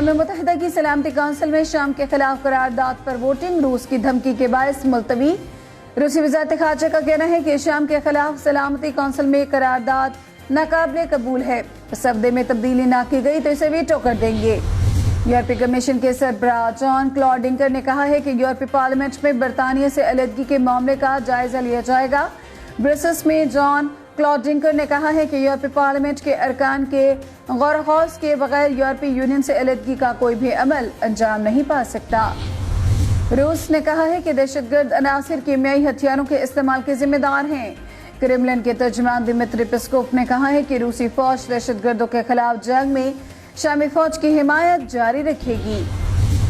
اقوام متحدہ کی سلامتی کونسل میں شام کے خلاف قرارداد پر ووٹنگ روس کی دھمکی کے باعث ملتوی۔ روسی وزارت خارجہ کا کہنا ہے کہ شام کے خلاف سلامتی کونسل میں قرارداد ناقابل قبول ہے۔ سودے میں تبدیلی نہ کی گئی تو اسے ویٹو کر دیں گے۔ یورپی کمیشن کے سربراہ جان کلاوڈ ڈنکر نے کہا ہے کہ یورپی پارلیمنٹ میں برطانیہ سے علیحدگی کے معاملے کا جائزہ لیا جائے گا۔ برسلز میں جان کلاوڈ ڈنکر نے کہا ہے کہ یورپی پارلیمنٹ کے ارکان کے غور و خوض کے بغیر یورپی یونین سے علیحدگی کا کوئی بھی عمل انجام نہیں پا سکتا۔ روس نے کہا ہے کہ دہشت گرد عناصر کیمیائی ہتھیاروں کے استعمال کے ذمہ دار ہیں۔ کرملن کے ترجمان دمتری پیسکوف نے کہا ہے کہ روسی فوج دہشت گردوں کے خلاف جنگ میں شامی فوج کی حمایت جاری رکھے گی۔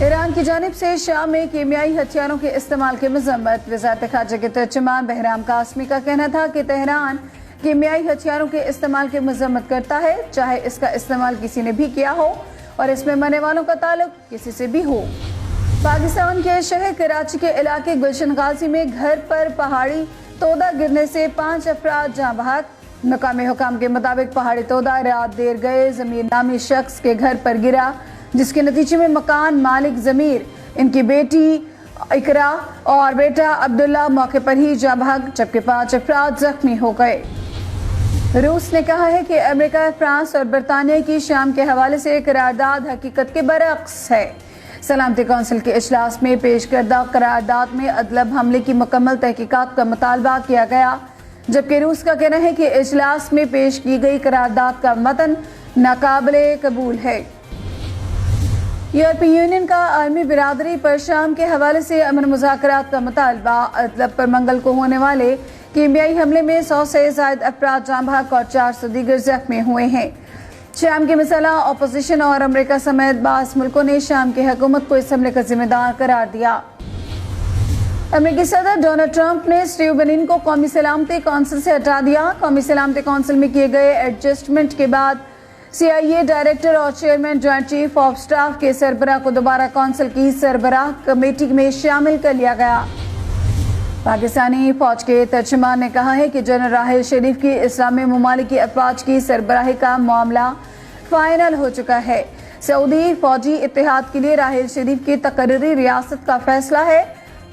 ایران کی جانب سے شام میں کیمیائی ہتھیاروں کے استعمال کی مذمت۔ وزارت خارجہ کے ترجمان بہرام قاسمی کا کہنا تھا کہ تہران کیمیائی ہتھیاروں کے استعمال کی مذمت کرتا ہے، چاہے اس کا استعمال کسی نے بھی کیا ہو اور اس میں مرنے والوں کا تعلق کسی سے بھی ہو۔ پاکستان کے شہر کراچی کے علاقے گلشن غازی میں گھر پر پہاڑی تودا گرنے سے 5 افراد جاں بحق۔ مقامی حکام کے مطابق پہاڑی تودا رات دیر گئے ضمیر نامی شخص کے گھر پر گرا، جس کے نتیجے میں مکان مالک ضمیر، ان کی بیٹی اقرا اور بیٹا عبداللہ موقع پر ہی جاں بحق، جبکہ 5 افراد زخمی ہو گئے۔ روس نے کہا ہے کہ امریکہ، فرانس اور برطانیہ کی شام کے حوالے سے قرارداد حقیقت کے برعکس ہے۔ سلامتی کونسل کے اجلاس میں پیش کردہ قرارداد میں ادلب حملے کی مکمل تحقیقات کا مطالبہ کیا گیا، جبکہ روس کا کہنا ہے کہ اجلاس میں پیش کی گئی قرارداد کا متن ناقابل قبول ہے۔ یورپی یونین کا عالمی برادری پر شام کے حوالے سے امن مذاکرات کا مطالبہ۔ ادلب پر منگل کو ہونے والے کیمیائی حملے میں 100 سے زائد افراد جاں بحق اور 400 دیگر زخمی ہوئے ہیں۔ شام کی مسئلہ اپوزیشن اور امریکہ سمیت بعض ملکوں نے شام کی حکومت کو اس حملے کا ذمہ دار قرار دیا۔ امریکی صدر ڈونلڈ ٹرمپ نے اسٹیو بنین کو قومی سلامتی کونسل سے ہٹا دیا۔ قومی سلامتی کونسل میں کیے گئے ایڈجسٹمنٹ کے بعد CIA ڈائریکٹر اور chairman joint chief of staff کے سربراہ کو دوبارہ کونسل کی سربراہ کمیٹی میں شامل کر لیا گیا۔ پاکستانی فوج کے ترجمان نے کہا ہے کہ جنرل راحیل شریف کی اسلامی ممالک کی افواج کی سربراہی کا معاملہ فائنل ہو چکا ہے۔ سعودی فوجی اتحاد کے لیے راحیل شریف کی تقرری ریاست کا فیصلہ ہے،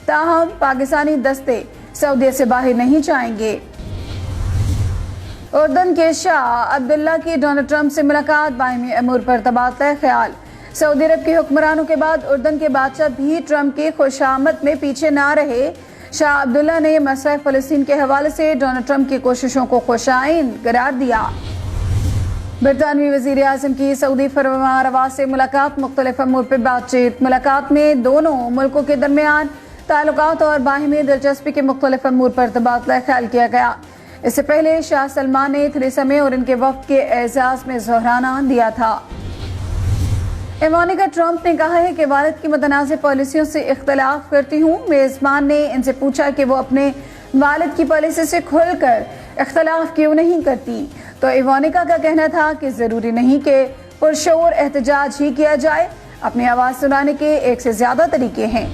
تاہم پاکستانی دستے سعودیہ سے باہر نہیں جائیں گے۔ اردن کے شاہ عبداللہ کی ڈونلڈ ٹرمپ سے ملاقات، باہمی امور پر تبادلہ خیال۔ سعودی عرب کے حکمرانوں کے بعد اردن کے بادشاہ بھی ٹرمپ کی خوشامد میں پیچھے نہ رہے۔ شاہ عبداللہ نے مسئلہ فلسطین کے حوالے سے ڈونلڈ ٹرمپ کی کوششوں کو خوشائن قرار دیا۔ برطانوی وزیر اعظم کی سعودی فرمان روا سے ملاقات، مختلف امور پر بات چیت۔ ملاقات میں دونوں ملکوں کے درمیان تعلقات اور باہمی دلچسپی کے مختلف امور پر تبادلہ خیال کیا گیا۔ اس سے پہلے شاہ سلمان نے تھریسا مے اور ان کے وفد کے اعزاز میں ظہرانہ دیا تھا۔ ایوانکا ٹرمپ نے کہا ہے کہ والد کی متنازع پالیسیوں سے اختلاف کرتی ہوں۔ میزبان نے ان سے پوچھا کہ وہ اپنے والد کی پالیسی سے کھل کر اختلاف کیوں نہیں کرتی، تو ایوانکا کا کہنا تھا کہ ضروری نہیں کہ پرشور احتجاج ہی کیا جائے، اپنی آواز سنانے کے 1 سے زیادہ طریقے ہیں۔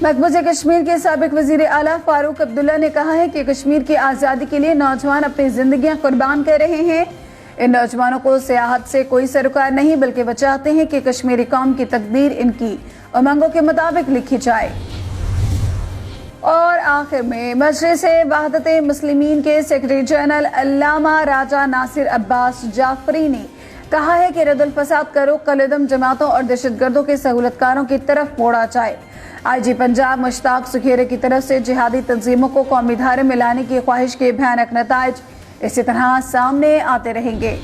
مقبوضہ کشمیر کے سابق وزیر اعلیٰ فاروق عبداللہ نے کہا ہے کہ کشمیر کی آزادی کے لیے نوجوان اپنی زندگیاں قربان کر رہے ہیں۔ ان نوجوانوں کو سیاحت سے کوئی سروکار نہیں، بلکہ وہ چاہتے ہیں کہ کشمیری قوم کی تقدیر ان کی امنگوں کے مطابق لکھی جائے۔ اور آخر میں مجلس وحدت مسلمین کے سیکرٹری جنرل علامہ راجہ ناصر عباس جعفری نے کہا ہے کہ رد الفساد کا رخ کالعدم جماعتوں اور دہشت گردوں کے سہولت کاروں کی طرف موڑا جائے۔ IG پنجاب مشتاق سکھیرے کی طرف سے جہادی تنظیموں کو قومی دھارے میں لانے کی خواہش کے بھیانک نتائج اسی طرح سامنے آتے رہیں گے۔